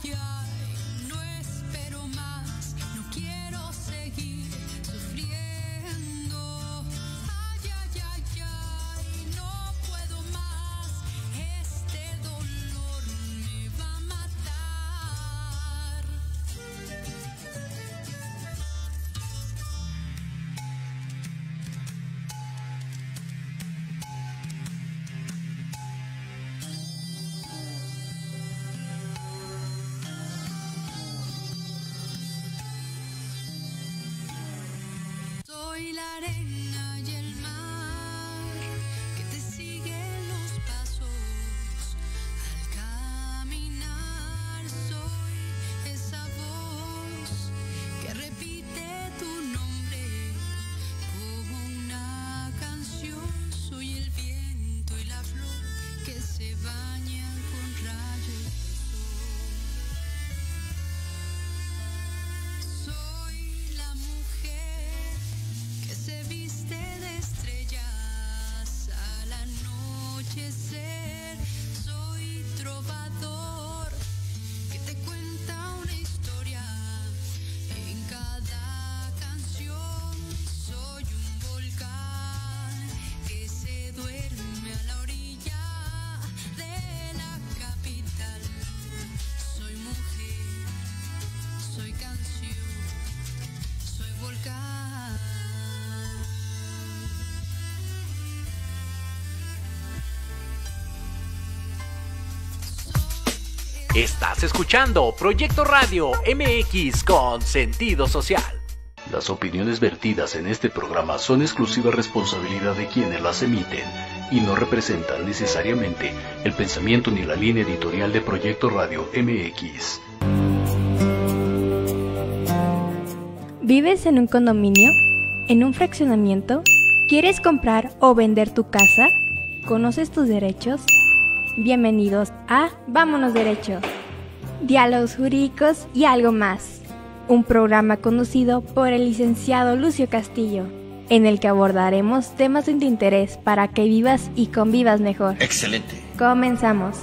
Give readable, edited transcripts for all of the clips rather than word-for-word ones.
ay, ay, no espero más, no quiero seguir sufriendo. Ay, ay, ay, ay, no puedo más, este dolor me va a matar. Soy la arena y el mar que te siguen los pasos al caminar. Soy esa voz que repite tu nombre como una canción. Soy el viento y la flor que se bañan con rayos de sol. Soy la mujer que se viste de estrellas al anochecer. Soy trovador que te cuenta una historia en cada canción. Soy un volcán que se duerme a la orilla de la capital. Soy mujer, soy canción, soy volcán. Estás escuchando Proyecto Radio MX con sentido social. Las opiniones vertidas en este programa son exclusiva responsabilidad de quienes las emiten y no representan necesariamente el pensamiento ni la línea editorial de Proyecto Radio MX. ¿Vives en un condominio? ¿En un fraccionamiento? ¿Quieres comprar o vender tu casa? ¿Conoces tus derechos? Bienvenidos a Vámonos Derecho, diálogos jurídicos y algo más, un programa conducido por el licenciado Lucio Castillo, en el que abordaremos temas de tu interés para que vivas y convivas mejor. ¡Excelente! Comenzamos.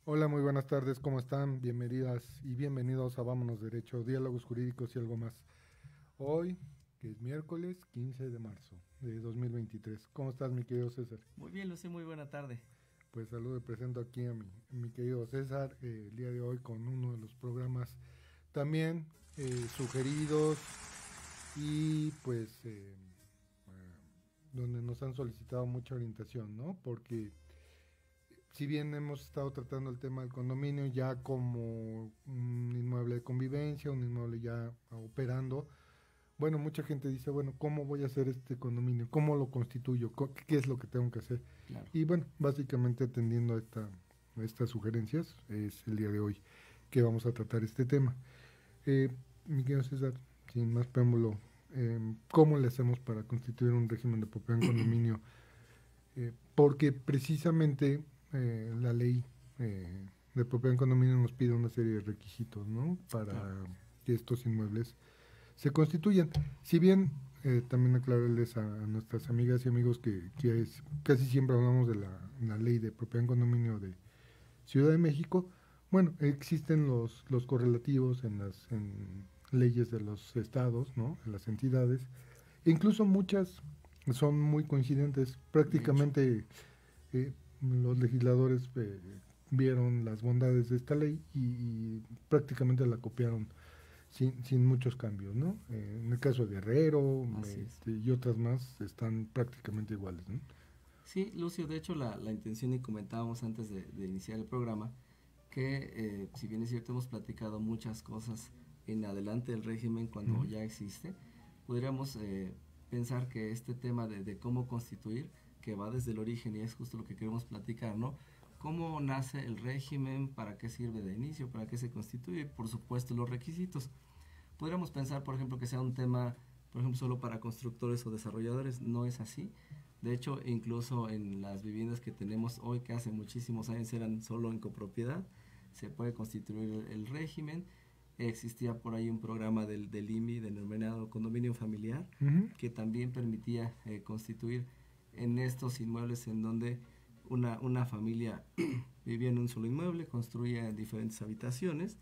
Hola, muy buenas tardes, ¿cómo están? Bienvenidas y bienvenidos a Vámonos Derecho, diálogos jurídicos y algo más. Hoy, que es miércoles 15 de marzo de 2023. ¿Cómo estás, mi querido César? Muy bien, Lucy, muy buena tarde. Pues saludo y presento aquí a mi querido César, el día de hoy con uno de los programas también sugeridos y pues donde nos han solicitado mucha orientación, ¿no? Porque si bien hemos estado tratando el tema del condominio ya como un inmueble de convivencia, un inmueble ya operando, bueno, mucha gente dice, bueno, ¿cómo voy a hacer este condominio? ¿Cómo lo constituyo? ¿Qué es lo que tengo que hacer? Claro. Y bueno, básicamente atendiendo a estas sugerencias, es el día de hoy que vamos a tratar este tema. Mi querido César, sin más preámbulo, ¿cómo le hacemos para constituir un régimen de propiedad en condominio? Porque precisamente la ley de propiedad en condominio nos pide una serie de requisitos, ¿no? Para que estos inmuebles se constituyan. Si bien también aclararles a nuestras amigas y amigos que casi siempre hablamos de la ley de propiedad en condominio de Ciudad de México, bueno, existen los correlativos en las leyes de los estados, ¿no? En las entidades, e incluso muchas son muy coincidentes, prácticamente los legisladores vieron las bondades de esta ley y prácticamente la copiaron sin muchos cambios, ¿no? En el caso de Guerrero y otras más están prácticamente iguales, ¿no? Sí, Lucio, de hecho la intención, y comentábamos antes de iniciar el programa, que si bien es cierto hemos platicado muchas cosas en adelante del régimen cuando ya existe, podríamos pensar que este tema de cómo constituir, que va desde el origen y es justo lo que queremos platicar, ¿no? ¿Cómo nace el régimen? ¿Para qué sirve de inicio? ¿Para qué se constituye? Por supuesto, los requisitos. Podríamos pensar, por ejemplo, que sea un tema, por ejemplo, solo para constructores o desarrolladores. No es así. De hecho, incluso en las viviendas que tenemos hoy, que hace muchísimos años eran solo en copropiedad, se puede constituir el régimen. existía por ahí un programa del IMI, del denominado condominio familiar, que también permitía constituir en estos inmuebles en donde una familia vivía en un solo inmueble, construía diferentes habitaciones,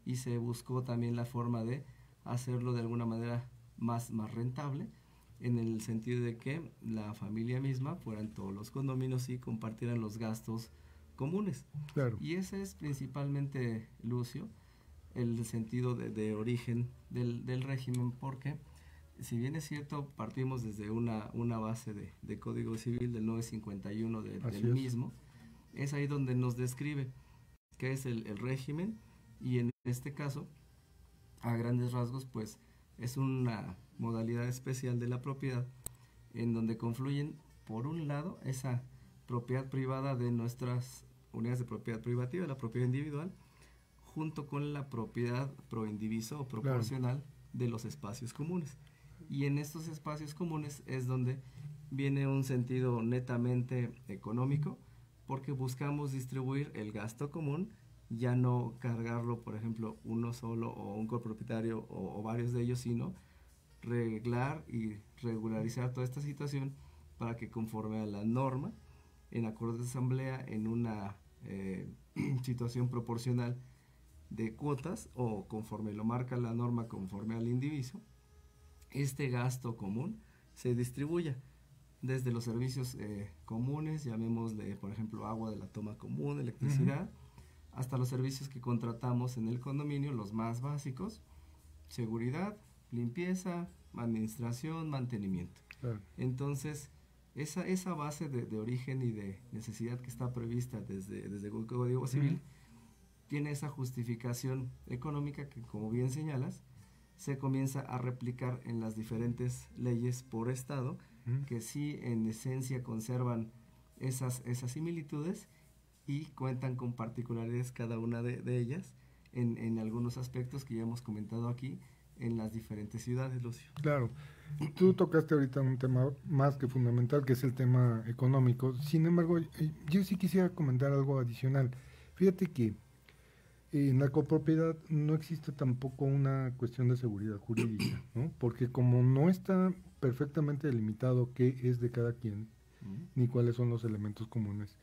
y se buscó también la forma de hacerlo de alguna manera más rentable, en el sentido de que la familia misma fueran todos los condominios y compartieran los gastos comunes. Claro. Y ese es principalmente, Lucio, el sentido de origen del régimen, porque si bien es cierto, partimos desde una base de Código Civil del 951 del mismo, es ahí donde nos describe qué es el régimen, y en este caso, a grandes rasgos, pues es una modalidad especial de la propiedad en donde confluyen, por un lado, esa propiedad privada de nuestras unidades de propiedad privativa, la propiedad individual, junto con la propiedad pro indiviso o proporcional de los espacios comunes. Y en estos espacios comunes es donde viene un sentido netamente económico, porque buscamos distribuir el gasto común, ya no cargarlo, por ejemplo, uno solo o un copropietario o varios de ellos, sino reglar y regularizar toda esta situación para que, conforme a la norma, en acuerdos de asamblea, en una situación proporcional de cuotas, o conforme lo marca la norma, conforme al indiviso, este gasto común se distribuya desde los servicios comunes, llamémosle, por ejemplo, agua de la toma común, electricidad, hasta los servicios que contratamos en el condominio, los más básicos: seguridad, limpieza, administración, mantenimiento. Entonces, esa base de origen y de necesidad que está prevista desde el Código Civil tiene esa justificación económica que, como bien señalas, se comienza a replicar en las diferentes leyes por estado, que sí en esencia conservan esas similitudes y cuentan con particularidades cada una de ellas en algunos aspectos que ya hemos comentado aquí en las diferentes ciudades, Lucio. Claro. Tú tocaste ahorita un tema más que fundamental, que es el tema económico. Sin embargo, yo sí quisiera comentar algo adicional. Fíjate que en la copropiedad no existe tampoco una cuestión de seguridad jurídica, ¿no? Porque como no está perfectamente delimitado qué es de cada quien, ni cuáles son los elementos comunes,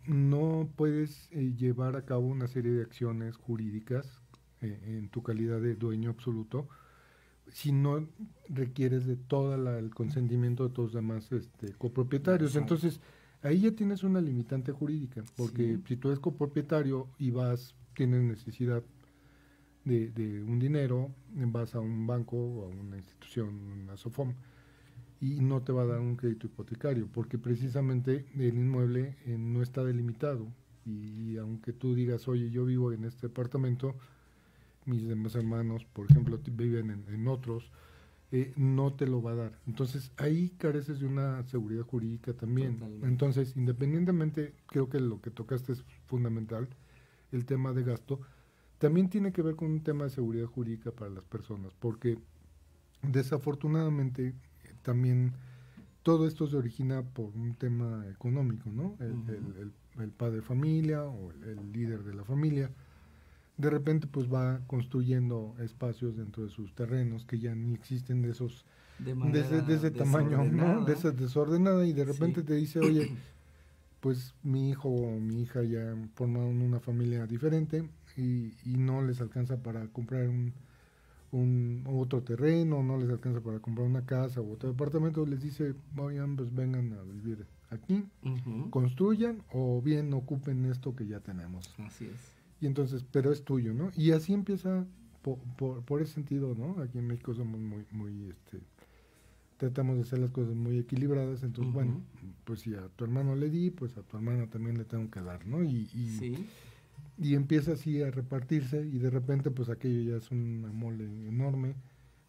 no puedes llevar a cabo una serie de acciones jurídicas en tu calidad de dueño absoluto si no requieres de todo el consentimiento de todos los demás copropietarios. Exacto. Entonces, ahí ya tienes una limitante jurídica, porque si tú eres copropietario y tienes necesidad de un dinero, vas a un banco o a una institución, una SOFOM, y no te va a dar un crédito hipotecario, porque precisamente el inmueble no está delimitado, y aunque tú digas, oye, yo vivo en este departamento, mis demás hermanos, por ejemplo, viven en otros, no te lo va a dar. Entonces, ahí careces de una seguridad jurídica también. Totalmente. Entonces, independientemente, creo que lo que tocaste es fundamental, el tema de gasto, también tiene que ver con un tema de seguridad jurídica para las personas, porque desafortunadamente también todo esto se origina por un tema económico, ¿no? El padre de familia o el líder de la familia, de repente pues va construyendo espacios dentro de sus terrenos que ya ni existen de ese tamaño, ¿no? De esa desordenada, y de repente te dice, oye, pues mi hijo o mi hija ya formaron una familia diferente y no les alcanza para comprar un otro terreno, no les alcanza para comprar una casa u otro departamento, les dice, vayan, pues vengan a vivir aquí, construyan o bien ocupen esto que ya tenemos. Así es. Y entonces, pero es tuyo, ¿no? Y así empieza por ese sentido, ¿no? Aquí en México somos muy tratamos de hacer las cosas muy equilibradas, entonces, bueno, pues si a tu hermano le di, pues a tu hermana también le tengo que dar, ¿no? Y empieza así a repartirse, y de repente, pues aquello ya es una mole enorme,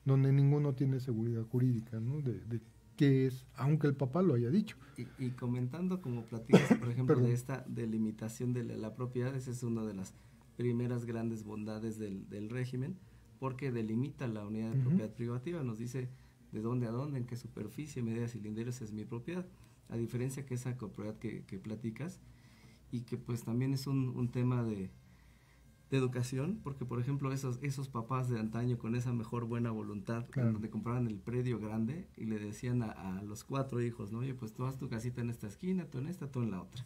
donde ninguno tiene seguridad jurídica, ¿no? De qué es, aunque el papá lo haya dicho. Y comentando, como platicas, por ejemplo, de esta delimitación de la propiedad, esa es una de las primeras grandes bondades del régimen, porque delimita la unidad de propiedad privativa, nos dice de dónde a dónde, en qué superficie, medidas cilindradas es mi propiedad, a diferencia que esa copropiedad que platicas, y que pues también es un tema educación, porque por ejemplo esos papás de antaño con esa mejor buena voluntad, Claro. en donde compraban el predio grande y le decían a los 4 hijos, ¿no? Oye, pues tú haz tu casita en esta esquina, tú en esta, tú en la otra.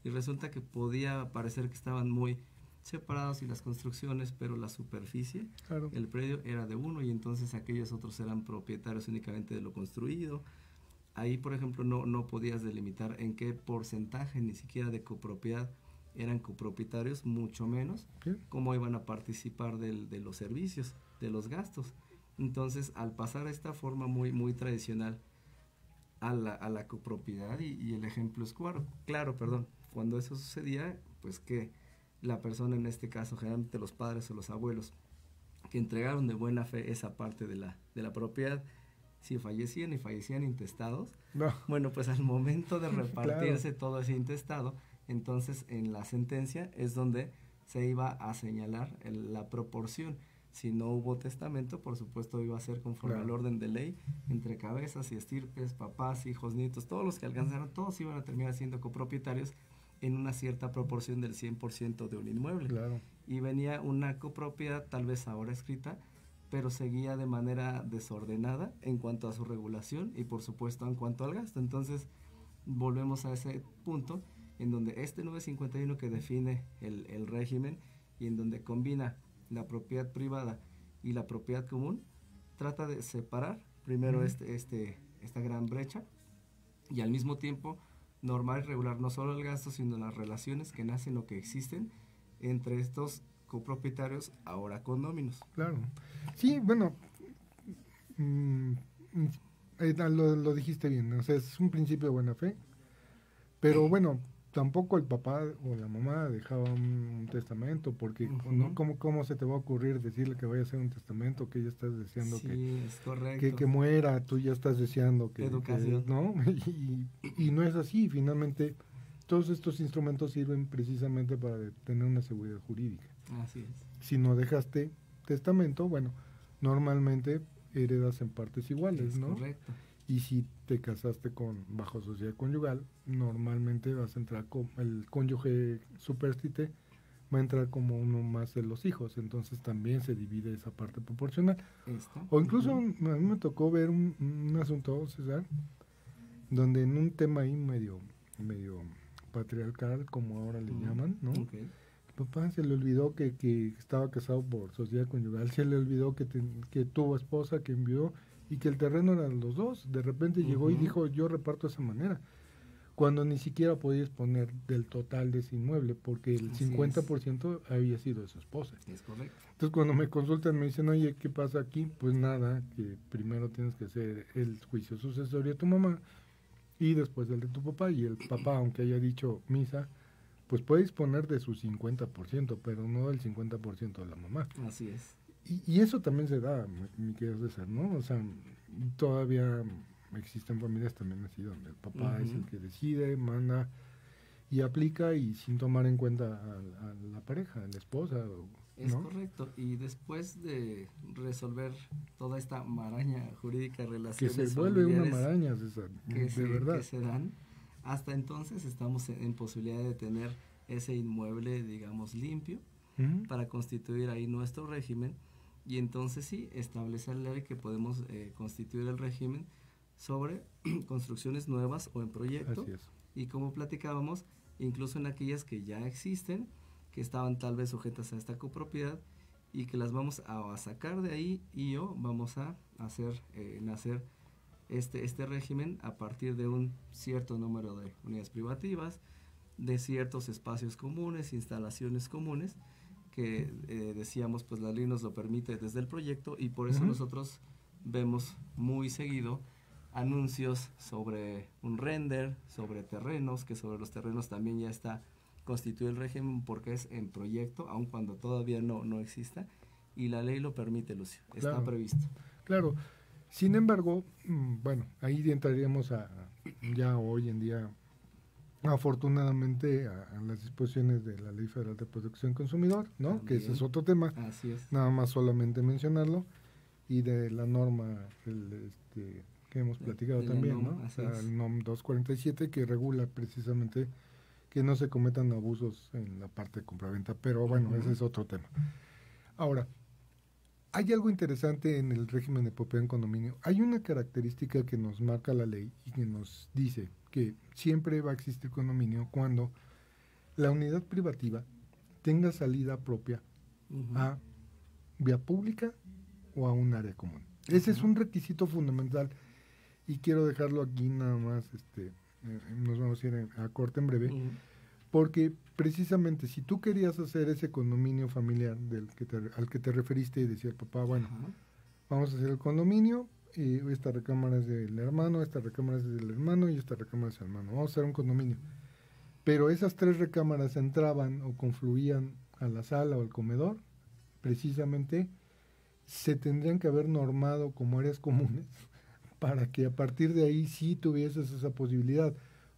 Y resulta que podía parecer que estaban muy separados y las construcciones, pero la superficie, Claro. el predio era de uno y entonces aquellos otros eran propietarios únicamente de lo construido. Ahí, por ejemplo, no podías delimitar en qué porcentaje ni siquiera de copropiedad eran copropietarios, mucho menos Sí. cómo iban a participar de los servicios, de los gastos. Entonces, al pasar a esta forma muy tradicional a la copropiedad, y el ejemplo es claro, cuando eso sucedía, pues que la persona, en este caso generalmente los padres o los abuelos, que entregaron de buena fe esa parte de la propiedad, si fallecían intestados, No. bueno, pues al momento de repartirse Claro. todo ese intestado, entonces en la sentencia es donde se iba a señalar la proporción. Si no hubo testamento, por supuesto iba a ser conforme Claro. al orden de ley, entre cabezas y estirpes, papás, hijos, nietos, todos los que alcanzaron, todos iban a terminar siendo copropietarios en una cierta proporción del 100% de un inmueble. Claro. Y venía una copropiedad, tal vez ahora escrita, pero seguía de manera desordenada en cuanto a su regulación y por supuesto en cuanto al gasto. Entonces volvemos a ese punto en donde este 951 que define el régimen y en donde combina la propiedad privada y la propiedad común, trata de separar primero esta gran brecha y al mismo tiempo normar y regular no solo el gasto, sino las relaciones que nacen o que existen entre estos copropietarios, ahora condóminos. Claro. Sí, bueno, lo dijiste bien, o sea, es un principio de buena fe, pero bueno, tampoco el papá o la mamá dejaba un testamento, porque ¿no? ¿Cómo se te va a ocurrir decirle que vaya a hacer un testamento, que ya estás deseando Sí, es correcto. que muera, tú ya estás deseando que... Educación. ¿no? Y no es así, finalmente todos estos instrumentos sirven precisamente para tener una seguridad jurídica. Así es. Si no dejaste testamento, bueno, normalmente heredas en partes iguales, Es ¿no? correcto. Y si te casaste bajo sociedad conyugal, normalmente vas a entrar el cónyuge supérstite va a entrar como uno más de los hijos, entonces también se divide esa parte proporcional. O incluso a mí me tocó ver un asunto, César, donde en un tema ahí medio patriarcal, como ahora le llaman, ¿no? Okay. Papá se le olvidó que estaba casado por sociedad conyugal, se le olvidó que tuvo esposa, que envió y que el terreno era de los dos. De repente llegó y dijo, yo reparto de esa manera, cuando ni siquiera podía disponer del total de ese inmueble, porque el 50% había sido de su esposa. Es correcto. Entonces cuando me consultan me dicen, oye, ¿qué pasa aquí? Pues nada, que primero tienes que hacer el juicio sucesorio de tu mamá y después el de tu papá, y el papá, aunque haya dicho misa, pues puede disponer de su 50%, pero no del 50% de la mamá. Así es. Y eso también se da, mi querido César, ¿no? O sea, todavía existen familias también así, donde el papá es el que decide, manda y aplica, y sin tomar en cuenta a la pareja, a la esposa, ¿no? Es correcto. Y después de resolver toda esta maraña jurídica, relaciones que se vuelve una familiares maraña, César, de verdad. que se dan, hasta entonces estamos en posibilidad de tener ese inmueble, digamos, limpio, para constituir ahí nuestro régimen, y entonces sí, establecer la ley que podemos constituir el régimen sobre construcciones nuevas o en proyecto. Así es. Y como platicábamos, incluso en aquellas que ya existen, que estaban tal vez sujetas a esta copropiedad, y que las vamos a sacar de ahí, y vamos a hacer nacer este régimen a partir de un cierto número de unidades privativas, de ciertos espacios comunes, instalaciones comunes, que decíamos, pues la ley nos lo permite desde el proyecto, y por eso nosotros vemos muy seguido anuncios sobre un render, sobre terrenos, que sobre los terrenos también ya está constituido el régimen, porque es en proyecto, aun cuando todavía no exista, y la ley lo permite, Lucio, está previsto. Claro. Sin embargo, bueno, ahí entraríamos ya hoy en día, afortunadamente, a las disposiciones de la Ley Federal de Protección del Consumidor, ¿no? También. Que ese es otro tema. Así es. Nada más solamente mencionarlo, y de la norma que hemos platicado de la también, NOM, ¿no? así O sea, es. el NOM 247, que regula precisamente que no se cometan abusos en la parte de compraventa, pero bueno, ese es otro tema. Ahora, hay algo interesante en el régimen de propiedad en condominio. Hay una característica que nos marca la ley y que nos dice que siempre va a existir condominio cuando la unidad privativa tenga salida propia a vía pública o a un área común. Ese es un requisito fundamental y quiero dejarlo aquí nada más, nos vamos a ir a corte en breve, porque precisamente si tú querías hacer ese condominio familiar al que te referiste y decía el papá, bueno, vamos a hacer el condominio, y esta recámara es del hermano, esta recámara es del hermano y esta recámara es del hermano, vamos a hacer un condominio. Pero esas 3 recámaras entraban o confluían a la sala o al comedor, precisamente se tendrían que haber normado como áreas comunes para que a partir de ahí sí tuvieses esa posibilidad.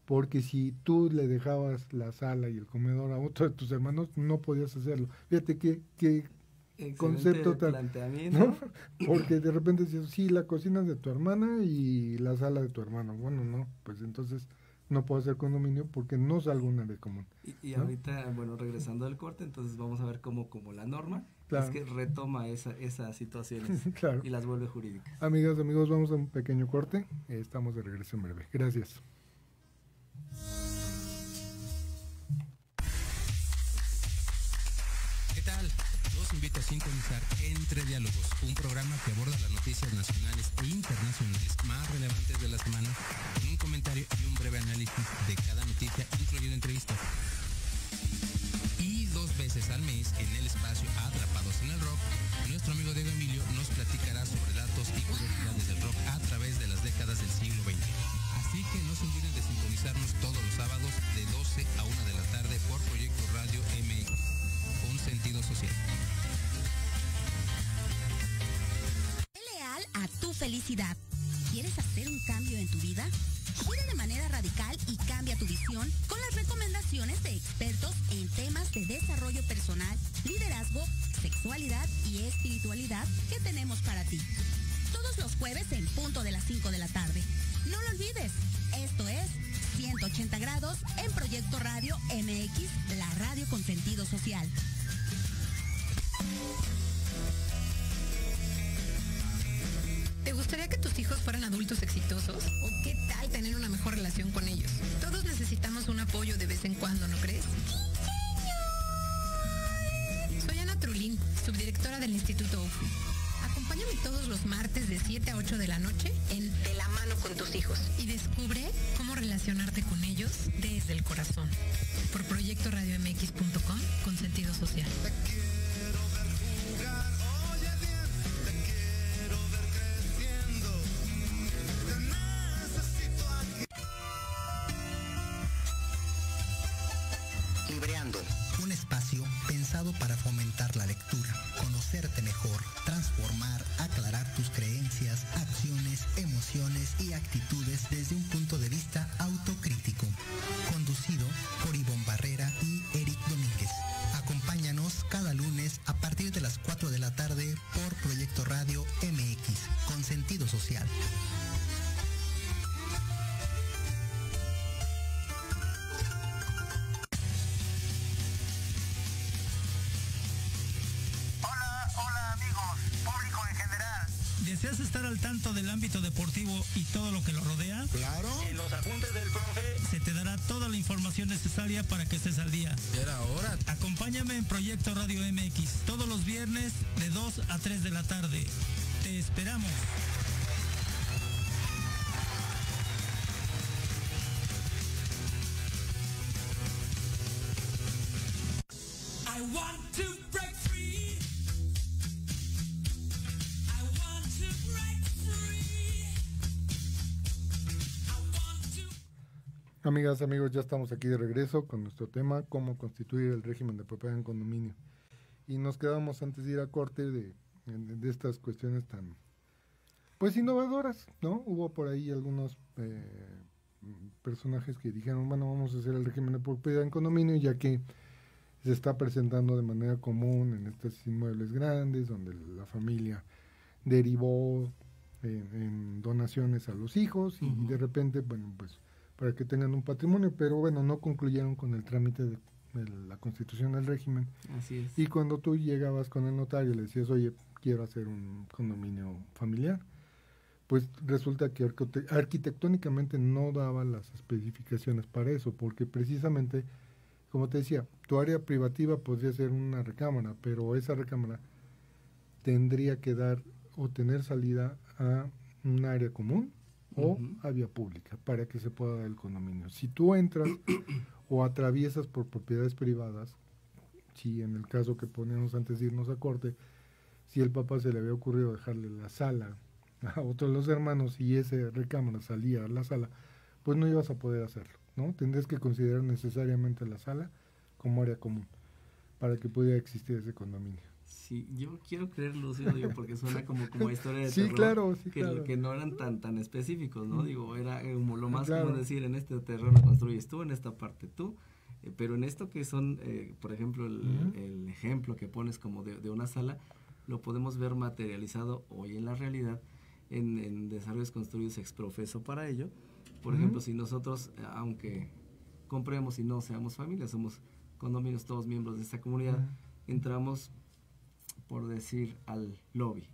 Porque si tú le dejabas la sala y el comedor a otro de tus hermanos, no podías hacerlo. Fíjate qué concepto tan... planteamiento. ¿no? Porque de repente dices, sí, la cocina es de tu hermana y la sala de tu hermano. Bueno, no, pues entonces no puedo hacer condominio porque no salgo un área común. Y ¿no? ahorita, bueno, regresando al corte, entonces vamos a ver cómo la norma Claro. es que retoma esas situaciones Claro. y las vuelve jurídicas. Amigas, amigos, vamos a un pequeño corte. Estamos de regreso en breve. Gracias. ¿Qué tal? Los invito a sintonizar Entre Diálogos, un programa que aborda las noticias nacionales e internacionales más relevantes de la semana, con un comentario y un breve análisis de cada noticia, incluyendo entrevistas. Y 2 veces al mes, en el espacio Atrapados en el Rock, nuestro amigo Diego Emilio nos platicará sobre datos y curiosidades del rock a través de las décadas del siglo XX. Así que no se olviden de sintonizarnos todos los sábados de 12 a 1 de la tarde por Proyecto Radio MX, con sentido social. Sé leal a tu felicidad. ¿Quieres hacer un cambio en tu vida? Gira de manera radical y cambia tu visión con las recomendaciones de expertos en temas de desarrollo personal, liderazgo, sexualidad y espiritualidad que tenemos para ti. Todos los jueves en punto de las 5 de la tarde. No lo olvides, esto es 180 grados en Proyecto Radio MX, la radio con sentido social. ¿Te gustaría que tus hijos fueran adultos exitosos? ¿O qué tal tener una mejor relación con ellos? Todos necesitamos un apoyo de vez en cuando, ¿no crees? Soy Ana Trulín, subdirectora del Instituto OFU. Acompáñame todos los martes de 7 a 8 de la noche en De la mano con tus hijos y descubre cómo relacionarte con ellos desde el corazón. Por proyectoradiomx.com con sentido social. Libreando, un espacio pensado para fomentar la lectura, conocerte mejor, transformar, aclarar tus creencias, acciones, emociones y actitudes desde un punto de vista autocrítico. Conducido por Ivonne Barrera y Eric Domínguez. Acompáñanos cada lunes a partir de las 4 de la tarde por Proyecto Radio MX, con sentido social. ¿Deseas estar al tanto del ámbito deportivo y todo lo que lo rodea? Claro. En los apuntes del profe se te dará toda la información necesaria para que estés al día. Era hora. Acompáñame en Proyecto Radio MX todos los viernes de 2 a 3 de la tarde. Te esperamos. I want to break free. I want to break free. I want to... Amigas, amigos, ya estamos aquí de regreso con nuestro tema, cómo constituir el régimen de propiedad en condominio. Y nos quedamos antes de ir a corte de estas cuestiones tan, pues, innovadoras, ¿no? Hubo por ahí algunos personajes que dijeron, bueno, vamos a hacer el régimen de propiedad en condominio, ya que se está presentando de manera común en estos inmuebles grandes, donde la familia derivó en donaciones a los hijos y de repente, bueno, pues para que tengan un patrimonio, pero bueno, no concluyeron con el trámite de la constitución del régimen. Así es. Y cuando tú llegabas con el notario y le decías, oye, quiero hacer un condominio familiar, pues resulta que arquitectónicamente no daba las especificaciones para eso, porque precisamente, como te decía, tu área privativa podría ser una recámara, pero esa recámara tendría que dar o tener salida a un área común o a vía pública para que se pueda dar el condominio. Si tú entras o atraviesas por propiedades privadas, si en el caso que poníamos antes de irnos a corte, si el papá se le había ocurrido dejarle la sala a otro de los hermanos y esa recámara salía a la sala, pues no ibas a poder hacerlo, ¿no? Tendrías que considerar necesariamente la sala como área común para que pudiera existir ese condominio. Sí, yo quiero creer, Lucio, digo, porque suena como historia de sí, terror, claro. Que no eran tan específicos, ¿no? Digo, era como lo más claro. común decir, en este terreno construyes tú, en esta parte tú, pero en esto que son, por ejemplo, el ejemplo que pones como de una sala, lo podemos ver materializado hoy en la realidad en desarrollos construidos ex profeso para ello. Por ejemplo, si nosotros, aunque compremos y no seamos familia, somos condominios todos miembros de esta comunidad, entramos, por decir, al lobby,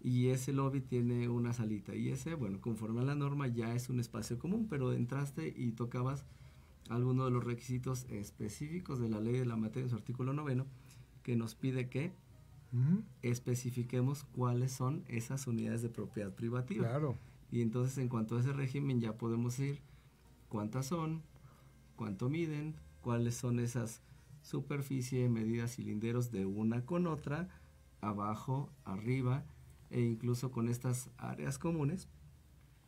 y ese lobby tiene una salita, y ese, bueno, conforme a la norma ya es un espacio común, pero entraste y tocabas alguno de los requisitos específicos de la ley de la materia en su artículo 9, que nos pide que especifiquemos cuáles son esas unidades de propiedad privativa. Claro. Y entonces, en cuanto a ese régimen, ya podemos decir cuántas son, cuánto miden, cuáles son esas superficie, medidas, cilinderos de una con otra, abajo, arriba, e incluso con estas áreas comunes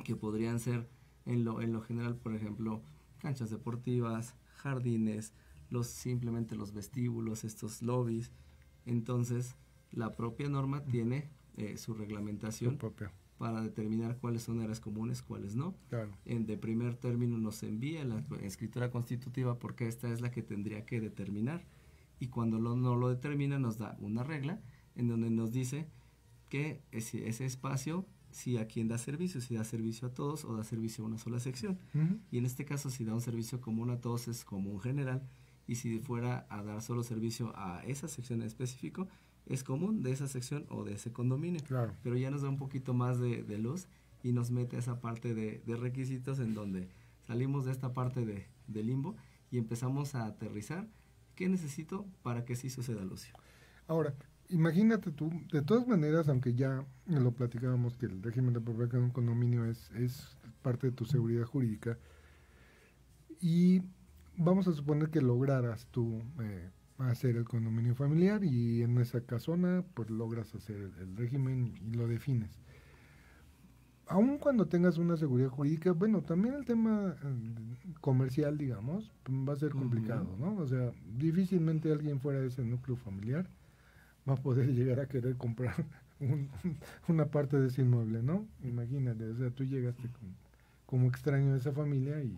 que podrían ser en lo general, por ejemplo, canchas deportivas, jardines, simplemente los vestíbulos, estos lobbies. Entonces, la propia norma tiene su reglamentación para determinar cuáles son áreas comunes, cuáles no. Claro. De primer término nos envía la escritura constitutiva, porque esta es la que tendría que determinar, y cuando no lo determina nos da una regla en donde nos dice que ese espacio, si a quién da servicio, si da servicio a todos o da servicio a una sola sección. Y en este caso, si da un servicio común a todos, es común general, y si fuera a dar solo servicio a esa sección en específico, es común de esa sección o de ese condominio. Claro. Pero ya nos da un poquito más de luz y nos mete a esa parte de requisitos, en donde salimos de esta parte de limbo y empezamos a aterrizar. ¿Qué necesito para que sí suceda, Lucio? Ahora, imagínate tú, de todas maneras, aunque ya lo platicábamos, que el régimen de propiedad en un condominio es parte de tu seguridad jurídica, y vamos a suponer que lograras tú hacer el condominio familiar, y en esa casona pues logras hacer el régimen y lo defines. Aun cuando tengas una seguridad jurídica, bueno, también el tema comercial, digamos, va a ser complicado, ¿no? O sea, difícilmente alguien fuera de ese núcleo familiar va a poder llegar a querer comprar una parte de ese inmueble, ¿no? Imagínate, o sea, tú llegaste como extraño de esa familia y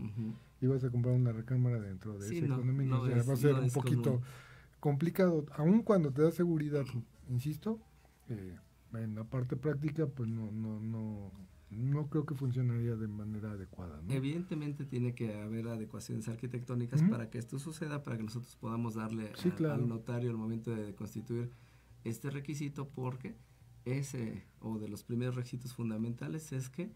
ibas a comprar una recámara dentro de ese condominio, o sea, va a ser un poquito complicado, aun cuando te da seguridad, insisto, en la parte práctica, pues no creo que funcionaría de manera adecuada, ¿no? Evidentemente tiene que haber adecuaciones arquitectónicas para que esto suceda, para que nosotros podamos darle al notario al momento de constituir este requisito, porque o de los primeros requisitos fundamentales es que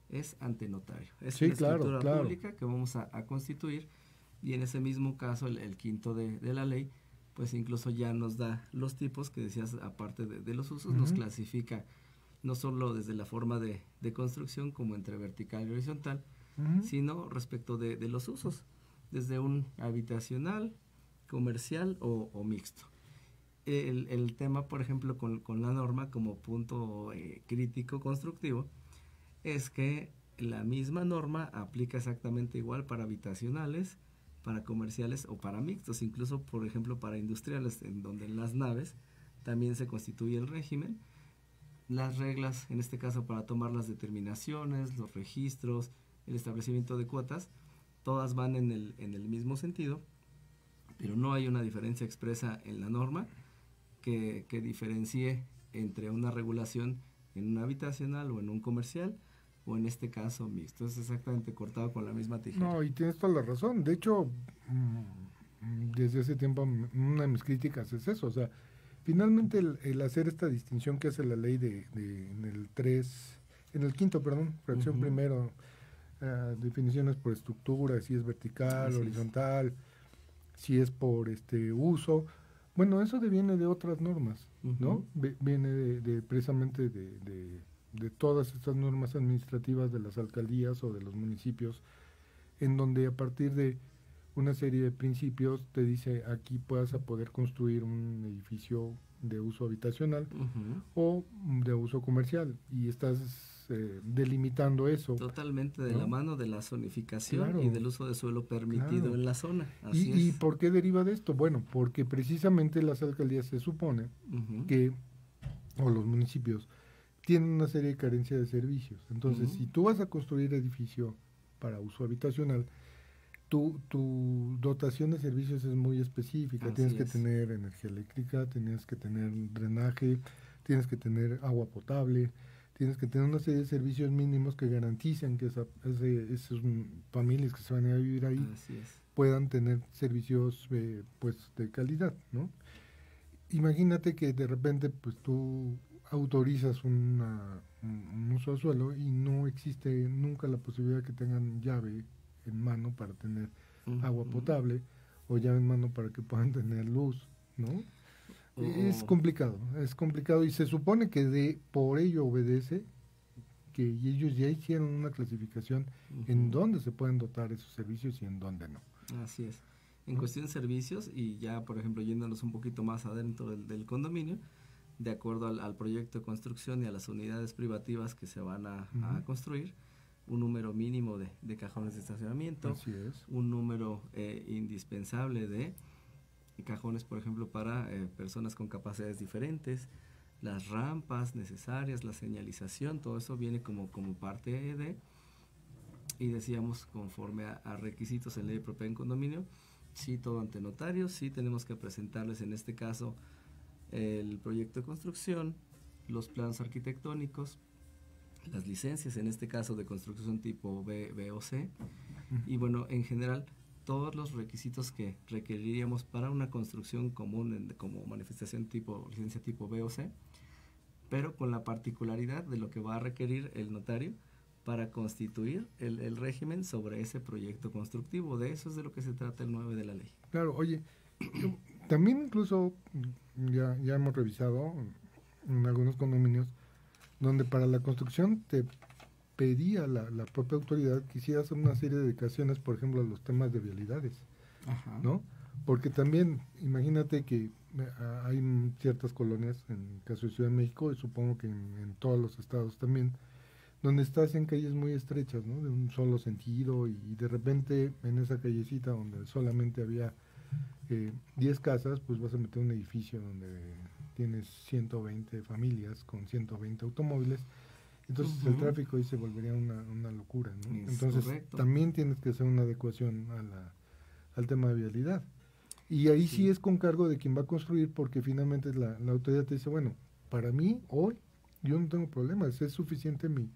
es ante notario. Es una escritura pública que vamos a constituir, y en ese mismo caso el quinto de la ley, pues incluso ya nos da los tipos que decías, aparte de los usos, nos clasifica no solo desde la forma de construcción, como entre vertical y horizontal, sino respecto de los usos, desde un habitacional, comercial o mixto. El tema, por ejemplo, con la norma como punto crítico constructivo, es que la misma norma aplica exactamente igual para habitacionales, para comerciales o para mixtos, incluso, por ejemplo, para industriales, en donde en las naves también se constituye el régimen. Las reglas, en este caso, para tomar las determinaciones, los registros, el establecimiento de cuotas, todas van en el mismo sentido, pero no hay una diferencia expresa en la norma que diferencie entre una regulación en un habitacional o en un comercial, o en este caso mixto. Es exactamente cortado con la misma tijera. No, y tienes toda la razón. De hecho, desde ese tiempo una de mis críticas es eso. O sea, finalmente el hacer esta distinción que hace la ley en el quinto, fracción primero, definiciones por estructura, si es vertical, Así horizontal, si es por uso. Bueno, eso viene de otras normas, ¿no? Viene precisamente de todas estas normas administrativas de las alcaldías o de los municipios, en donde a partir de una serie de principios te dice aquí vas a poder construir un edificio de uso habitacional o de uso comercial, y estás delimitando eso. Totalmente de la mano de la zonificación, claro, y del uso de suelo permitido en la zona. Así ¿Y por qué deriva de esto? Bueno, porque precisamente las alcaldías se supone que, o los municipios, tienen una serie de carencias de servicios. Entonces, si tú vas a construir edificio para uso habitacional, tu dotación de servicios es muy específica. Así tienes que es. tener energía eléctrica, tienes que tener drenaje, tienes que tener agua potable, tienes que tener una serie de servicios mínimos que garanticen que esas familias que se van a vivir ahí puedan tener servicios pues de calidad, ¿no? Imagínate que de repente pues tú autorizas un uso de suelo y no existe nunca la posibilidad que tengan llave en mano para tener agua potable, o llave en mano para que puedan tener luz, ¿no? Es complicado, y se supone que por ello obedece que ellos ya hicieron una clasificación en dónde se pueden dotar esos servicios y en dónde no. Así es. En cuestión de servicios, y ya por ejemplo yéndonos un poquito más adentro del condominio, de acuerdo al proyecto de construcción y a las unidades privativas que se van a construir, un número mínimo de cajones de estacionamiento, Así es. un número indispensable de cajones, por ejemplo, para personas con capacidades diferentes, las rampas necesarias, la señalización, todo eso viene como parte de, y decíamos, conforme a requisitos en ley de propiedad en condominio, sí, todo ante notarios, sí tenemos que presentarles en este caso el proyecto de construcción, los planos arquitectónicos, las licencias, en este caso de construcción tipo B o C, y bueno, en general, todos los requisitos que requeriríamos para una construcción común como manifestación licencia tipo B o C, pero con la particularidad de lo que va a requerir el notario para constituir el régimen sobre ese proyecto constructivo. De eso es de lo que se trata el 9 de la ley. Claro, oye, también incluso ya hemos revisado en algunos condominios donde para la construcción te pedía la propia autoridad que hicieras una serie de dedicaciones, por ejemplo, a los temas de vialidades, ¿no? Porque también, imagínate que hay ciertas colonias, en el caso de Ciudad de México, y supongo que en todos los estados también, donde estás en calles muy estrechas, ¿no? De un solo sentido, y de repente en esa callecita donde solamente había 10 casas, pues vas a meter un edificio donde tienes 120 familias con 120 automóviles. Entonces el tráfico ahí se volvería una locura, ¿no? Entonces también tienes que hacer una adecuación al tema de vialidad. Y ahí sí es con cargo de quien va a construir, porque finalmente la autoridad te dice, bueno, para mí hoy yo no tengo problemas, es suficiente mi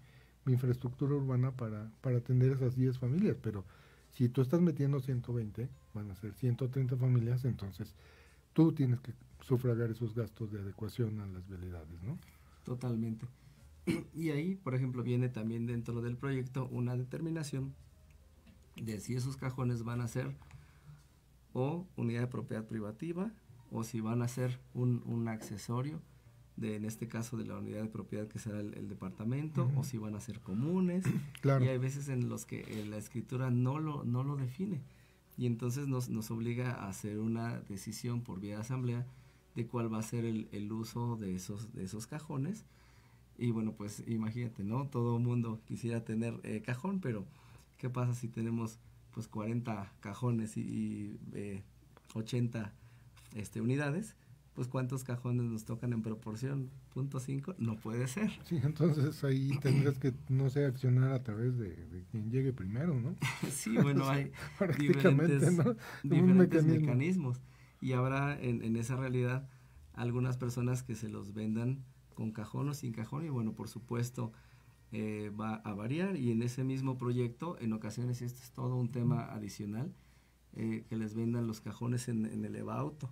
infraestructura urbana para atender esas 10 familias, pero si tú estás metiendo 120, van a ser 130 familias, entonces tú tienes que sufragar esos gastos de adecuación a las vialidades, ¿no? Totalmente. Y ahí, por ejemplo, viene también dentro del proyecto una determinación de si esos cajones van a ser o unidad de propiedad privativa, o si van a ser un accesorio en este caso de la unidad de propiedad que será el departamento, o si van a ser comunes. Claro. Y hay veces en los que la escritura no lo define, y entonces nos obliga a hacer una decisión por vía de asamblea de cuál va a ser el uso de esos cajones. Y bueno, pues imagínate, ¿no? Todo mundo quisiera tener cajón, pero ¿qué pasa si tenemos pues 40 cajones y 80 unidades? Pues ¿cuántos cajones nos tocan en proporción? ¿0.5? No puede ser. Sí, entonces ahí tendrás que, no sé, accionar a través de quien llegue primero, ¿no? Sí, bueno, hay diferentes mecanismos. Y habrá en esa realidad algunas personas que se los vendan con cajón o sin cajón, y bueno, por supuesto, va a variar, y en ese mismo proyecto, en ocasiones este es todo un tema adicional, que les vendan los cajones en el elevauto.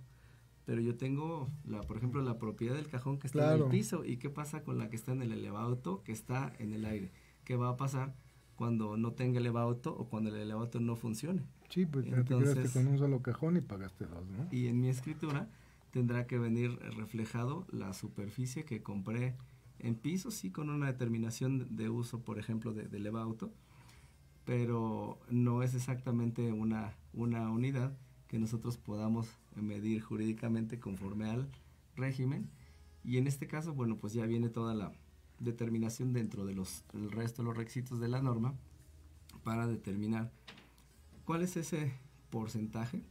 Pero yo tengo, por ejemplo, la propiedad del cajón que está en el piso. ¿Y qué pasa con la que está en el elevauto, que está en el aire? ¿Qué va a pasar cuando no tenga elevauto o cuando el elevauto no funcione? Sí, pues ya te quedaste con un solo cajón y pagaste 2, ¿no? Y en mi escritura tendrá que venir reflejado la superficie que compré en piso, sí, con una determinación de uso, por ejemplo, de elevauto, pero no es exactamente una unidad que nosotros podamos medir jurídicamente conforme al régimen. Y en este caso, bueno, pues ya viene toda la determinación dentro de el resto de los requisitos de la norma para determinar cuál es ese porcentaje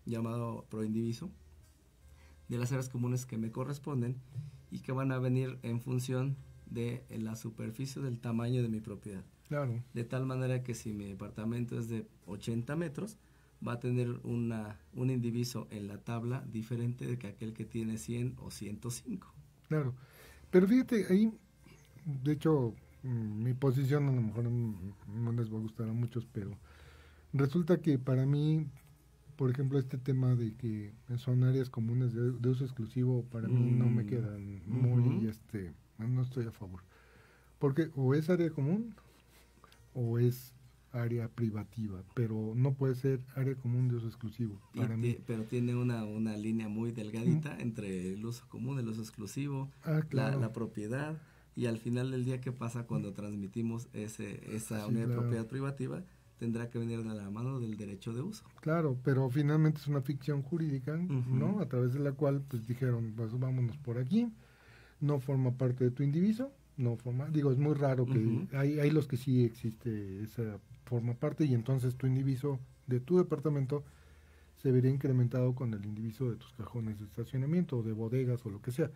llamado proindiviso de las áreas comunes que me corresponden y que van a venir en función de la superficie del tamaño de mi propiedad. Claro. De tal manera que si mi departamento es de 80 metros, va a tener un indiviso en la tabla diferente de que aquel que tiene 100 o 105. Claro, pero fíjate, ahí, de hecho, mi posición a lo mejor no les va a gustar a muchos, pero resulta que para mí, por ejemplo, este tema de que son áreas comunes de uso exclusivo, para mí no me quedan muy, no estoy a favor. Porque o es área común o es área privativa, pero no puede ser área común de uso exclusivo para mí. Pero tiene una línea muy delgadita entre el uso común, el uso exclusivo, claro. la propiedad, y al final del día, ¿qué pasa cuando transmitimos esa unidad de propiedad privativa? Tendrá que venir de la mano del derecho de uso. Claro, pero finalmente es una ficción jurídica, ¿no? A través de la cual pues dijeron, pues vámonos por aquí, no forma parte de tu indiviso, no forma, digo, es muy raro que hay los que sí existe esa forma parte, y entonces tu indiviso de tu departamento se vería incrementado con el indiviso de tus cajones de estacionamiento o de bodegas o lo que sea.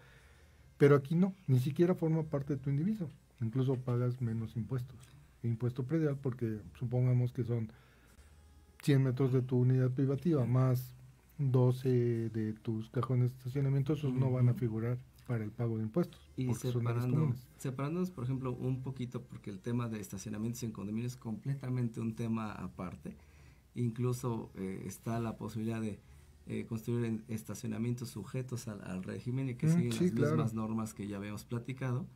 Pero aquí no, ni siquiera forma parte de tu indiviso, incluso pagas menos impuesto predial, porque supongamos que son 100 metros de tu unidad privativa más 12 de tus cajones de estacionamiento, esos no van a figurar para el pago de impuestos. Y separándonos, por ejemplo, un poquito, porque el tema de estacionamientos en condominios es completamente un tema aparte. Incluso está la posibilidad de construir estacionamientos sujetos al régimen y que siguen las mismas normas que ya habíamos platicado.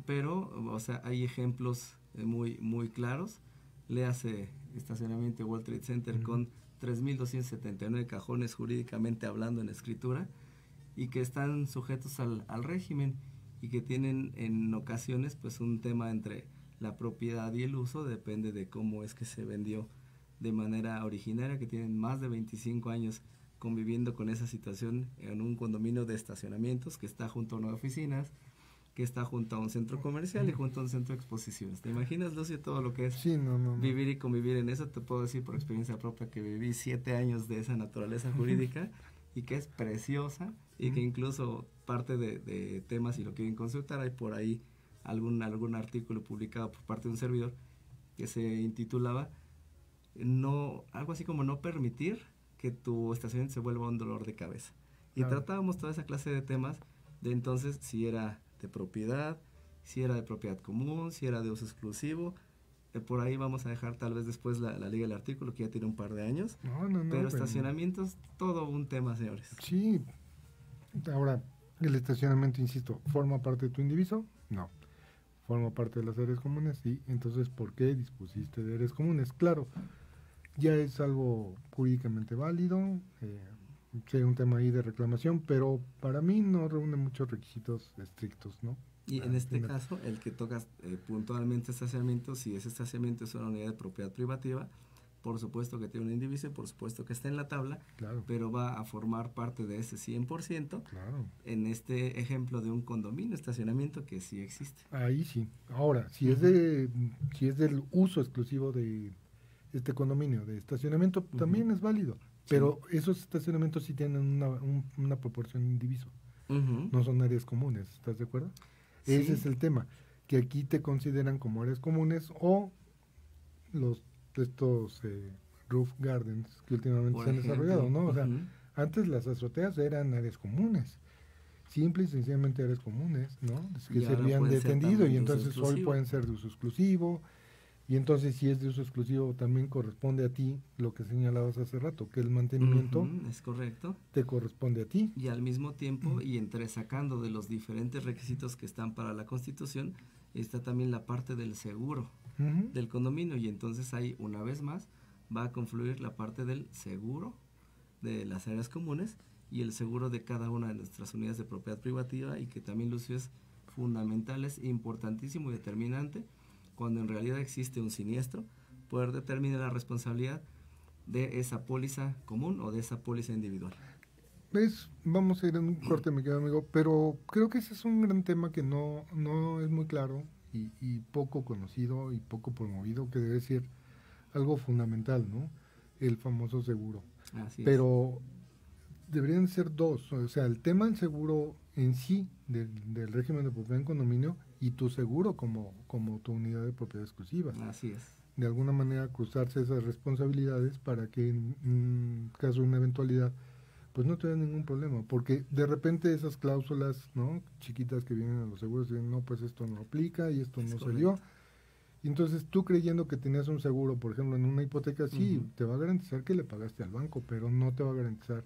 Pero, o sea, hay ejemplos muy, muy claros. Léase estacionamiento de World Trade Center con 3.279 cajones jurídicamente hablando en escritura, y que están sujetos al régimen y que tienen en ocasiones pues un tema entre la propiedad y el uso, depende de cómo es que se vendió de manera originaria, que tienen más de 25 años conviviendo con esa situación en un condominio de estacionamientos que está junto a una oficinas, que está junto a un centro comercial y junto a un centro de exposiciones. ¿Te imaginas, Lucio, todo lo que es vivir y convivir en eso? Te puedo decir por experiencia propia que viví 7 años de esa naturaleza jurídica y que es preciosa, y que incluso parte de temas, si lo quieren consultar, hay por ahí algún artículo publicado por parte de un servidor que se intitulaba algo así como no permitir que tu estacionamiento se vuelva un dolor de cabeza. Y tratábamos toda esa clase de temas de entonces, si era de propiedad, si era de propiedad común, si era de uso exclusivo. Por ahí vamos a dejar tal vez después la liga del artículo, que ya tiene un par de años. Pero estacionamientos, todo un tema, señores. Sí. Ahora, el estacionamiento, insisto, ¿forma parte de tu indiviso? No. ¿Forma parte de las áreas comunes? Sí. Entonces, ¿por qué dispusiste de áreas comunes? Claro, ya es algo jurídicamente válido, sí, un tema ahí de reclamación, pero para mí no reúne muchos requisitos estrictos, ¿no? Y en este caso, el que tocas puntualmente estacionamiento, si ese estacionamiento es una unidad de propiedad privativa, por supuesto que tiene un indiviso, por supuesto que está en la tabla, pero va a formar parte de ese 100% en este ejemplo de un condominio estacionamiento que sí existe. Ahí sí. Ahora, si es del uso exclusivo de este condominio de estacionamiento, también es válido, pero esos estacionamientos sí tienen una proporción indiviso, no son áreas comunes, ¿estás de acuerdo? Ese es el tema, que aquí te consideran como áreas comunes o estos roof gardens que últimamente se han desarrollado, ¿no? O sea, antes las azoteas eran áreas comunes simple y sencillamente áreas comunes, ¿no? Que Y ahora servían pueden de ser tendido también y de uso entonces hoy exclusivo. pueden ser de uso exclusivo. Y entonces, si es de uso exclusivo, también corresponde a ti lo que señalabas hace rato, que el mantenimiento Ujú, es correcto. te corresponde a ti. Y al mismo tiempo, y entresacando de los diferentes requisitos que están para la Constitución, está también la parte del seguro Ujú. del condominio. Y entonces ahí, una vez más, va a confluir la parte del seguro de las áreas comunes y el seguro de cada una de nuestras unidades de propiedad privativa, y que también, Lucio, es fundamental, es importantísimo y determinante cuando en realidad existe un siniestro, poder determinar la responsabilidad de esa póliza común o de esa póliza individual. Vamos a ir en un corte, mi querido amigo, pero creo que ese es un gran tema que no es muy claro y poco conocido y poco promovido, que debe ser algo fundamental, ¿no? El famoso seguro. Así Pero deberían ser dos, o sea, el tema del seguro en sí, del régimen de propiedad en condominio, y tu seguro como tu unidad de propiedad exclusiva. Así es. De alguna manera cruzarse esas responsabilidades para que en caso de una eventualidad pues no te da ningún problema, porque de repente esas cláusulas, ¿no?, chiquitas que vienen a los seguros dicen, no, pues esto no aplica y esto no se dio. Y entonces tú, creyendo que tenías un seguro, por ejemplo, en una hipoteca, sí, te va a garantizar que le pagaste al banco, pero no te va a garantizar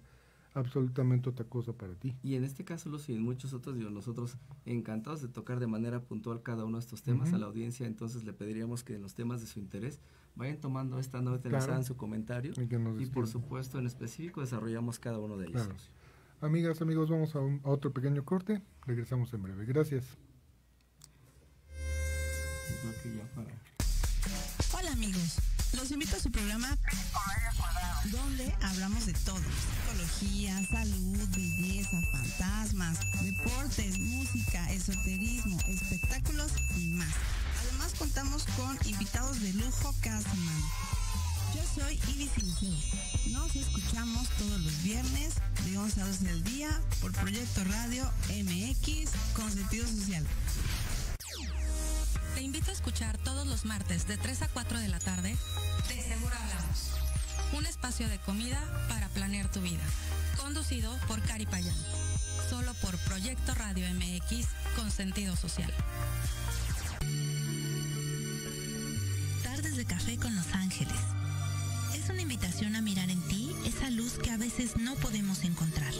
absolutamente otra cosa para ti. Y en este caso, Lucio, y en muchos otros, nosotros encantados de tocar de manera puntual cada uno de estos temas a la audiencia. Entonces le pediríamos que en los temas de su interés vayan tomando esta nota en su comentario, y por supuesto en específico desarrollamos cada uno de ellos. Claro. Amigas, amigos, vamos a otro pequeño corte, regresamos en breve. Gracias. Yo creo que ya para... Hola amigos, los invito a su programa donde hablamos de todo: psicología, salud, belleza, fantasmas, deportes, música, esoterismo, espectáculos y más. Además contamos con invitados de lujo cada semana. Yo soy Iris Sincero. Nos escuchamos todos los viernes de 11 a 12 del día por Proyecto Radio MX con sentido social. Te invito a escuchar todos los martes de 3 a 4 de la tarde De Seguro Hablamos, un espacio de comida para planear tu vida, conducido por Cari Payán, solo por Proyecto Radio MX con sentido social. Tardes de café con Los Ángeles. Es una invitación a mirar en ti esa luz que a veces no podemos encontrar.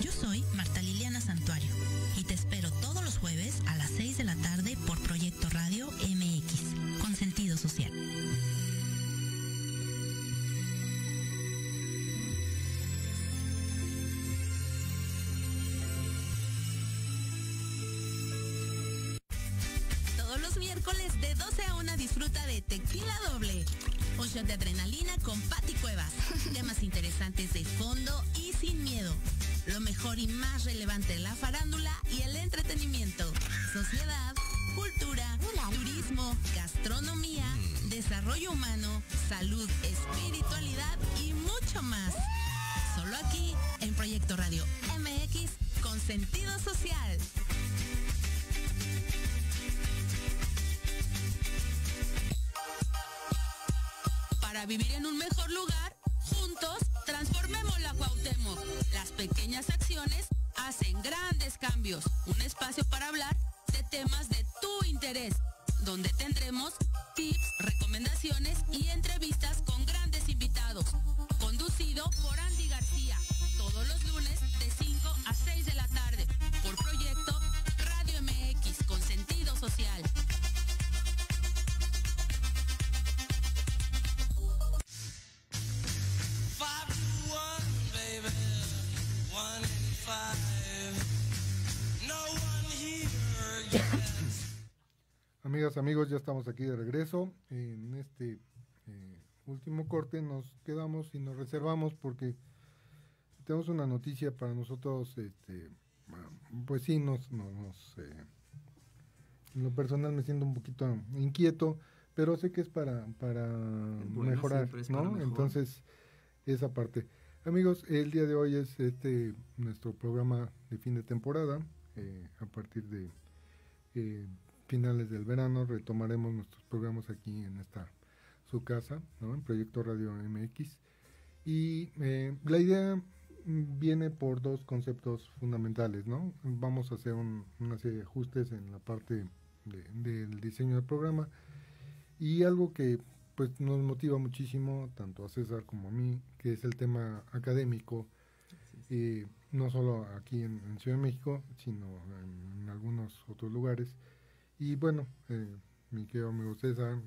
Yo soy Marta Liliana Santuario y te espero todos los jueves a las 6 de la tarde por Proyecto Radio MX con sentido social. Todos los miércoles de 12 a 1 disfruta de Tequila Doble, un shot de adrenalina con Pati Cuevas, temas interesantes de fondo y sin miedo, lo mejor y más relevante de la farándula y el entretenimiento, sociedad, cultura, turismo, gastronomía, desarrollo humano, salud, espiritualidad y mucho más. Solo aquí en Proyecto Radio MX con sentido social. Para vivir en un mejor lugar, juntos transformemos la Cuauhtémoc. Las pequeñas acciones hacen grandes cambios. Un espacio para hablar de temas de tu interés, donde tendremos tips, recomendaciones y entrevistas con grandes invitados. Conducido por Andy García, todos los lunes de 5 a 6 de la tarde, por Proyecto Radio MX con sentido social. Amigas, amigos, ya estamos aquí de regreso. En este último corte nos quedamos y nos reservamos porque tenemos una noticia para nosotros. Pues sí, en lo personal me siento un poquito inquieto, pero sé que es para mejorar, es ¿no? para mejor. Entonces, esa parte. Amigos, el día de hoy es nuestro programa de fin de temporada. A partir de finales del verano retomaremos nuestros programas aquí en su casa, ¿no?, en Proyecto Radio MX. Y la idea viene por dos conceptos fundamentales, ¿no? Vamos a hacer una serie de ajustes en la parte del diseño del programa, y algo que pues nos motiva muchísimo, tanto a César como a mí, que es el tema académico, no solo aquí en Ciudad de México, sino en algunos otros lugares. Y bueno, mi querido amigo César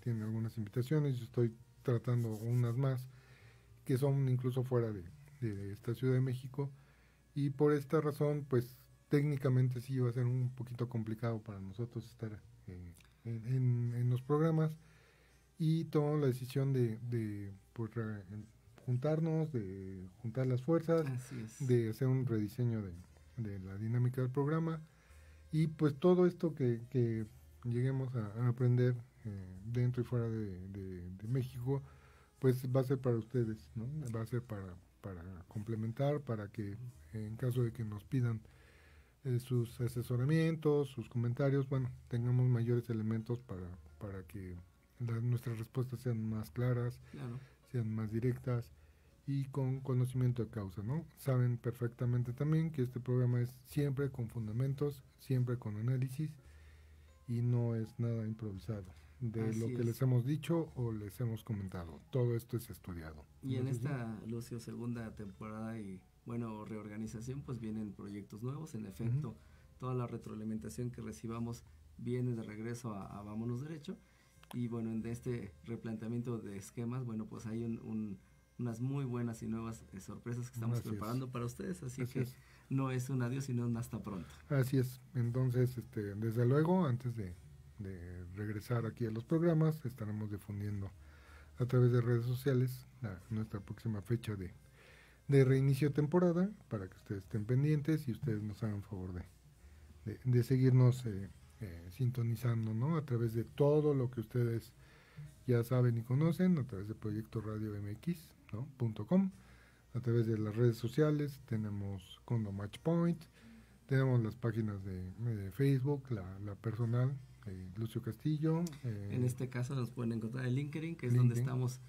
tiene algunas invitaciones, yo estoy tratando unas más, que son incluso fuera de esta Ciudad de México, y por esta razón pues técnicamente sí va a ser un poquito complicado para nosotros estar en los programas, y tomamos la decisión de pues, juntarnos, de juntar las fuerzas, de hacer un rediseño de la dinámica del programa, y pues todo esto que lleguemos a aprender dentro y fuera de México, pues va a ser para ustedes, ¿no? Va a ser para complementar, para que en caso de que nos pidan sus asesoramientos, sus comentarios, bueno, tengamos mayores elementos para que nuestras respuestas sean más claras, claro, sean más directas y con conocimiento de causa, ¿no? Saben perfectamente también que este programa es siempre con fundamentos, siempre con análisis, y no es nada improvisado de lo que les hemos dicho o les hemos comentado. Todo esto es estudiado. Y en esta, Lucio, segunda temporada y, bueno, reorganización, pues vienen proyectos nuevos. En efecto, toda la retroalimentación que recibamos viene de regreso a Vámonos Derecho. Y bueno, en este replanteamiento de esquemas, bueno, pues hay unas muy buenas y nuevas sorpresas que estamos preparando para ustedes. Así que no es un adiós, sino un hasta pronto. Así es. Entonces, desde luego, antes de regresar aquí a los programas, estaremos difundiendo a través de redes sociales nuestra próxima fecha de reinicio de temporada, para que ustedes estén pendientes y ustedes nos hagan favor de seguirnos sintonizando, ¿no? A través de todo lo que ustedes ya saben y conocen, a través de Proyecto Radio MX, ¿no? .com, a través de las redes sociales. Tenemos Condo Match Point, tenemos las páginas de Facebook, la personal, Lucio Castillo. En este caso nos pueden encontrar en LinkedIn, que es donde estamos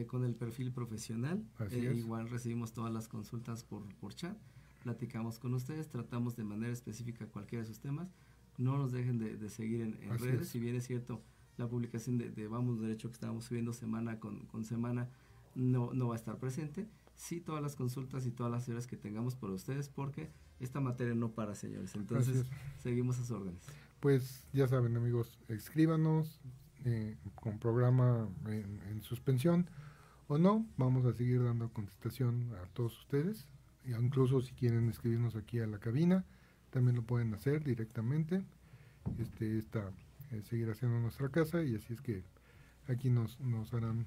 con el perfil profesional. Igual recibimos todas las consultas por chat, platicamos con ustedes, tratamos de manera específica cualquiera de sus temas. No nos dejen de seguir en redes. Si bien es cierto, la publicación de Vamos Derecho que estamos subiendo semana con semana no va a estar presente. Sí, todas las consultas y todas las ideas que tengamos por ustedes, porque esta materia no para, señores. Entonces, seguimos a sus órdenes. Pues ya saben, amigos, escríbanos con programa en suspensión o no, vamos a seguir dando contestación a todos ustedes, incluso si quieren escribirnos aquí a la cabina, también lo pueden hacer directamente. Seguir haciendo nuestra casa, y así es que aquí nos harán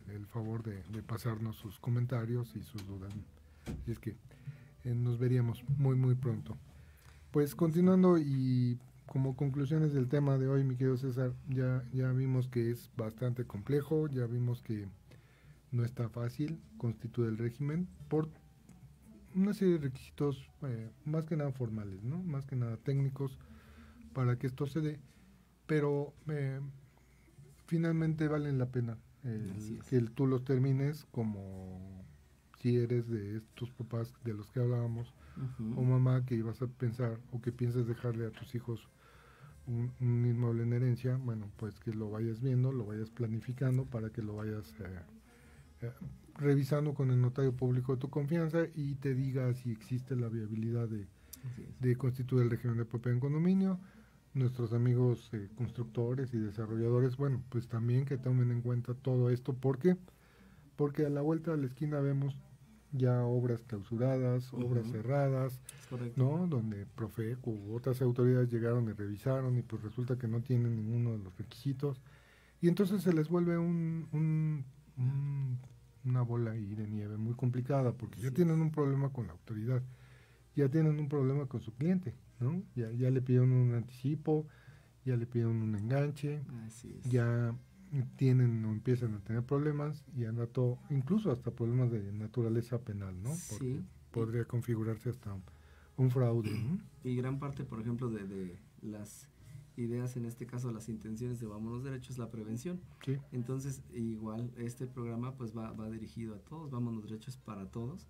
el favor de pasarnos sus comentarios y sus dudas. Así es que nos veríamos muy muy pronto. Pues continuando y como conclusiones del tema de hoy, mi querido César, ya vimos que es bastante complejo, ya vimos que no está fácil constituir el régimen por una serie de requisitos más que nada formales, ¿no? Más que nada técnicos para que esto se dé, pero finalmente valen la pena que tú los termines, como si eres de estos papás de los que hablábamos, o mamá que ibas a pensar o que piensas dejarle a tus hijos un inmueble en herencia. Bueno, pues que lo vayas viendo, lo vayas planificando para que lo vayas revisando con el notario público de tu confianza y te diga si existe la viabilidad de constituir el régimen de propiedad en condominio. Nuestros amigos constructores y desarrolladores, bueno, pues también que tomen en cuenta todo esto, porque a la vuelta de la esquina vemos ya obras clausuradas, obras cerradas, ¿no? Donde Profeco u otras autoridades llegaron y revisaron y pues resulta que no tienen ninguno de los requisitos, y entonces se les vuelve una bola ahí de nieve muy complicada, porque ya tienen un problema con la autoridad, ya tienen un problema con su cliente, ¿no? Ya le pidieron un anticipo, ya le pidieron un enganche, ya tienen o empiezan a tener problemas, y anda todo, incluso hasta problemas de naturaleza penal, ¿no? Porque podría configurarse hasta un fraude, ¿no? Y gran parte, por ejemplo, de las ideas, en este caso las intenciones de Vámonos Derecho, es la prevención. Entonces, igual este programa pues va dirigido a todos. Vámonos Derecho es para todos,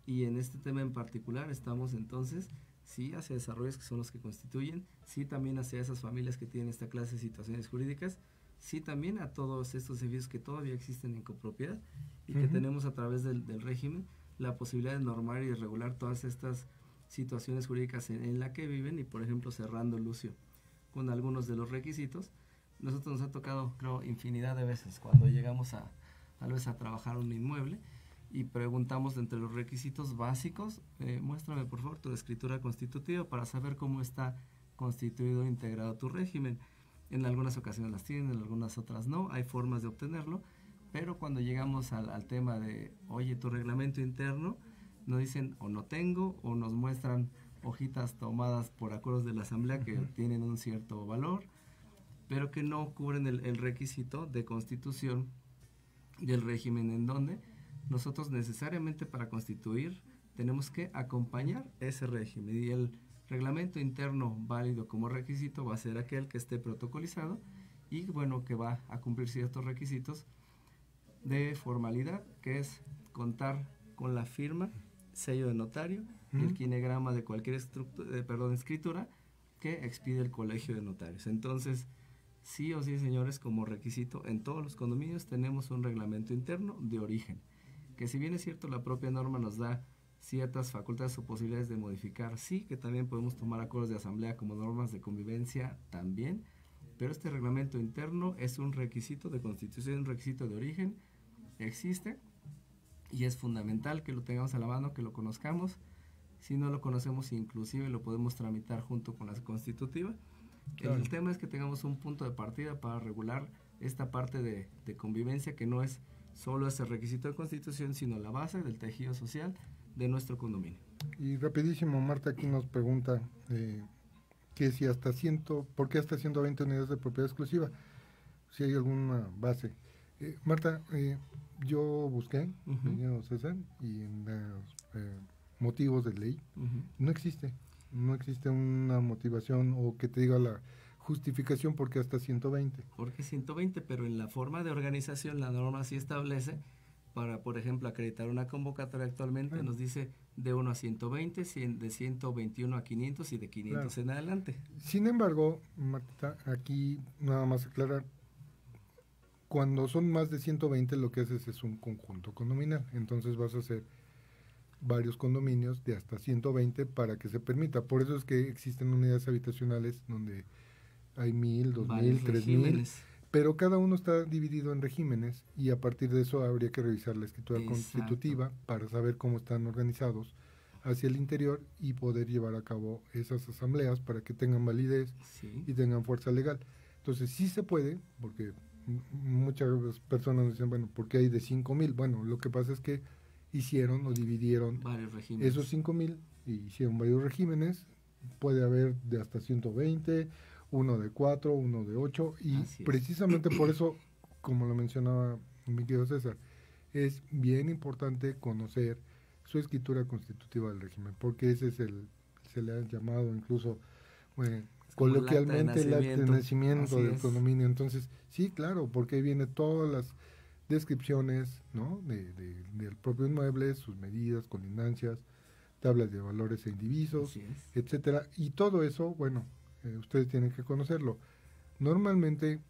y en este tema en particular estamos entonces sí hacia desarrollos que son los que constituyen, sí también hacia esas familias que tienen esta clase de situaciones jurídicas, sí también a todos estos edificios que todavía existen en copropiedad y que tenemos a través del régimen la posibilidad de normar y regular todas estas situaciones jurídicas en la que viven. Y por ejemplo, cerrando, Lucio, con algunos de los requisitos, nosotros nos ha tocado, creo, infinidad de veces cuando llegamos tal vez a trabajar un inmueble y preguntamos entre los requisitos básicos, muéstrame por favor tu escritura constitutiva para saber cómo está constituido, integrado tu régimen. En algunas ocasiones las tienen, en algunas otras no, hay formas de obtenerlo, pero cuando llegamos al tema de, oye, tu reglamento interno, nos dicen o no tengo, o nos muestran hojitas tomadas por acuerdos de la asamblea que tienen un cierto valor, pero que no cubren el requisito de constitución del régimen, en donde nosotros necesariamente para constituir tenemos que acompañar ese régimen, y el reglamento interno válido como requisito va a ser aquel que esté protocolizado y bueno, que va a cumplir ciertos requisitos de formalidad, que es contar con la firma, sello de notario y el quinegrama de cualquier escritura que expide el Colegio de Notarios. Entonces, sí o sí, señores, como requisito en todos los condominios tenemos un reglamento interno de origen, que si bien es cierto la propia norma nos da ciertas facultades o posibilidades de modificar, sí, que también podemos tomar acuerdos de asamblea como normas de convivencia también, pero este reglamento interno es un requisito de constitución, un requisito de origen, existe y es fundamental que lo tengamos a la mano, que lo conozcamos. Si no lo conocemos, inclusive lo podemos tramitar junto con la constitutiva. Claro. El tema es que tengamos un punto de partida para regular esta parte de convivencia, que no es solo ese requisito de constitución, sino la base del tejido social de nuestro condominio. Y rapidísimo, Marta aquí nos pregunta que si ¿por qué hasta 120 unidades de propiedad exclusiva? Si hay alguna base. Marta, yo busqué, señor César, y en los motivos de ley no existe una motivación o que te diga la justificación porque hasta 120. Porque 120, pero en la forma de organización la norma sí establece para, por ejemplo, acreditar una convocatoria actualmente, nos dice de 1 a 120, de 121 a 500 y de 500 en adelante. Sin embargo, Marta, aquí nada más aclarar, cuando son más de 120 lo que haces es un conjunto condominal, entonces vas a hacer varios condominios de hasta 120 para que se permita. Por eso es que existen unidades habitacionales donde hay 1000, 2000, 3000, pero cada uno está dividido en regímenes y a partir de eso habría que revisar la escritura constitutiva para saber cómo están organizados hacia el interior y poder llevar a cabo esas asambleas para que tengan validez y tengan fuerza legal. Entonces sí se puede, porque muchas personas dicen, bueno, ¿por qué hay de 5000? Bueno, lo que pasa es que hicieron o dividieron esos 5000 y hicieron varios regímenes. Puede haber de hasta 120, uno de 4, uno de 8 y precisamente por eso, como lo mencionaba mi querido César, es bien importante conocer su escritura constitutiva del régimen, porque ese es se le ha llamado incluso coloquialmente el acta de nacimiento del condominio. Entonces, sí, claro, porque ahí viene todas las descripciones, ¿no? del propio inmueble, sus medidas, colindancias, tablas de valores e indivisos, etcétera, y todo eso, bueno, ustedes tienen que conocerlo. Normalmente,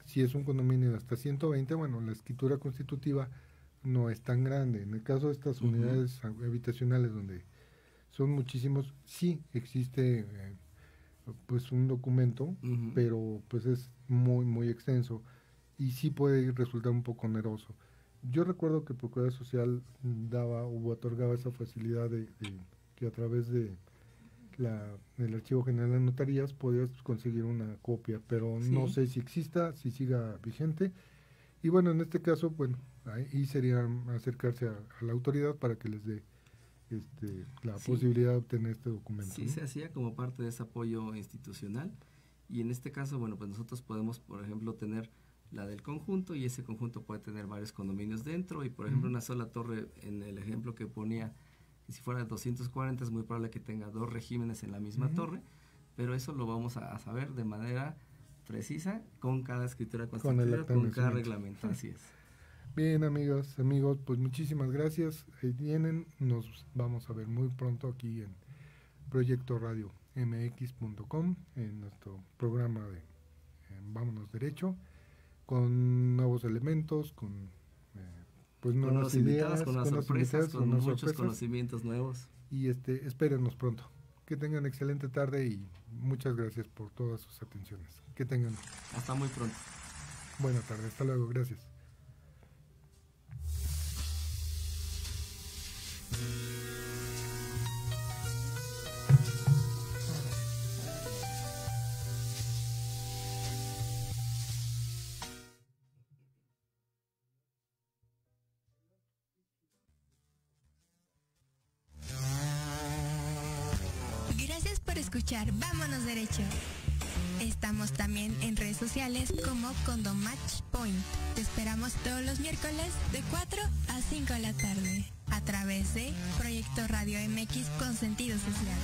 si es un condominio de hasta 120, bueno, la escritura constitutiva no es tan grande. En el caso de estas unidades habitacionales donde son muchísimos, sí existe pues un documento, pero pues es muy, muy extenso y sí puede resultar un poco oneroso. Yo recuerdo que Procuraduría Social daba o otorgaba esa facilidad de que a través del Archivo General de Notarías podías conseguir una copia, pero no sé si exista, si siga vigente. Y bueno, en este caso, bueno, ahí sería acercarse a la autoridad para que les dé la posibilidad de obtener este documento. Sí, ¿no? Se hacía como parte de ese apoyo institucional y en este caso, bueno, pues nosotros podemos, por ejemplo, tener la del conjunto y ese conjunto puede tener varios condominios dentro y, por ejemplo, una sola torre, en el ejemplo que ponía, si fuera de 240 es muy probable que tenga 2 regímenes en la misma torre, pero eso lo vamos a saber de manera precisa con cada escritura constitutiva, con cada reglamento, así es. Bien, amigos, pues muchísimas gracias. Ahí tienen, nos vamos a ver muy pronto aquí en Proyecto Radio MX.com, en nuestro programa de Vámonos Derecho, con nuevos elementos, con pues nuevas ideas, con las sorpresas, con muchos conocimientos nuevos. Y espérennos pronto. Que tengan excelente tarde y muchas gracias por todas sus atenciones. Que tengan. Hasta muy pronto. Buena tarde, hasta luego, gracias. Gracias por escuchar Vámonos Derecho. Estamos también en redes sociales como Condomatch Point. Te esperamos todos los miércoles de 4 a 5 de la tarde a través de Proyecto Radio MX con sentido social.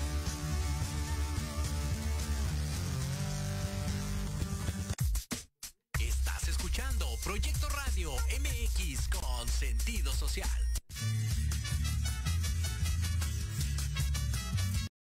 Estás escuchando Proyecto Radio MX con sentido social.